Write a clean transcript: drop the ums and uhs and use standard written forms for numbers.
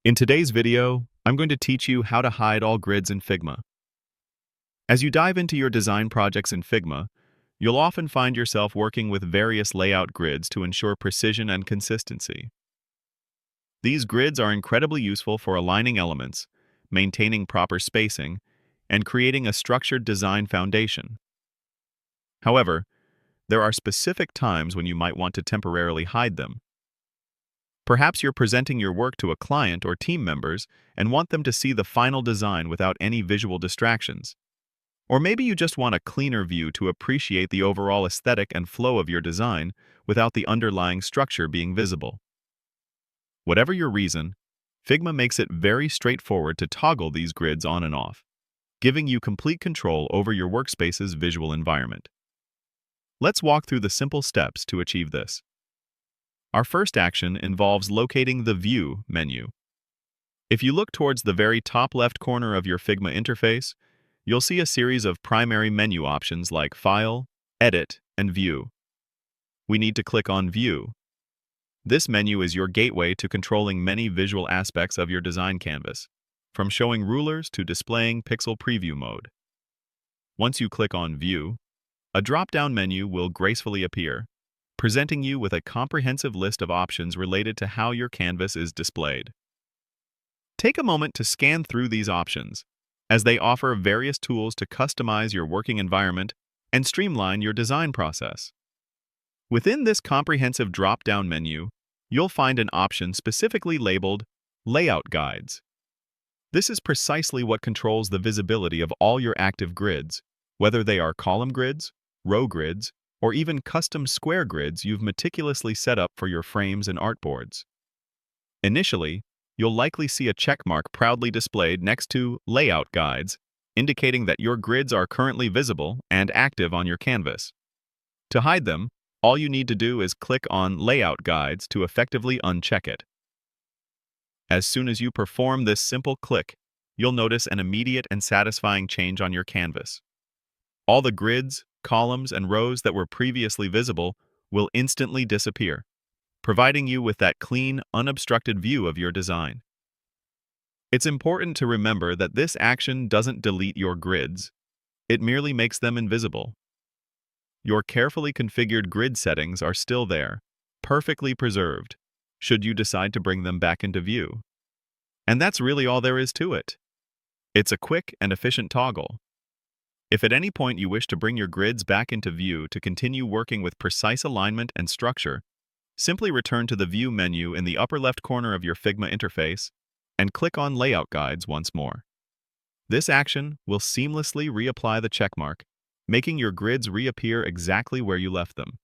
In today's video, I'm going to teach you how to hide all grids in Figma. As you dive into your design projects in Figma, you'll often find yourself working with various layout grids to ensure precision and consistency. These grids are incredibly useful for aligning elements, maintaining proper spacing, and creating a structured design foundation. However, there are specific times when you might want to temporarily hide them. Perhaps you're presenting your work to a client or team members and want them to see the final design without any visual distractions. Or maybe you just want a cleaner view to appreciate the overall aesthetic and flow of your design without the underlying structure being visible. Whatever your reason, Figma makes it very straightforward to toggle these grids on and off, giving you complete control over your workspace's visual environment. Let's walk through the simple steps to achieve this. Our first action involves locating the View menu. If you look towards the very top left corner of your Figma interface, you'll see a series of primary menu options like File, Edit, and View. We need to click on View. This menu is your gateway to controlling many visual aspects of your design canvas, from showing rulers to displaying pixel preview mode. Once you click on View, a drop-down menu will gracefully appear, presenting you with a comprehensive list of options related to how your canvas is displayed. Take a moment to scan through these options, as they offer various tools to customize your working environment and streamline your design process. Within this comprehensive drop-down menu, you'll find an option specifically labeled Layout Guides. This is precisely what controls the visibility of all your active grids, whether they are column grids, row grids, or even custom square grids you've meticulously set up for your frames and artboards. Initially, you'll likely see a checkmark proudly displayed next to Layout Guides, indicating that your grids are currently visible and active on your canvas. To hide them, all you need to do is click on Layout Guides to effectively uncheck it. As soon as you perform this simple click, you'll notice an immediate and satisfying change on your canvas. All the grids, columns, and rows that were previously visible will instantly disappear, providing you with that clean, unobstructed view of your design. It's important to remember that this action doesn't delete your grids. It merely makes them invisible. Your carefully configured grid settings are still there, perfectly preserved, should you decide to bring them back into view. And that's really all there is to it. It's a quick and efficient toggle. If at any point you wish to bring your grids back into view to continue working with precise alignment and structure, simply return to the View menu in the upper left corner of your Figma interface and click on Layout Guides once more. This action will seamlessly reapply the checkmark, making your grids reappear exactly where you left them.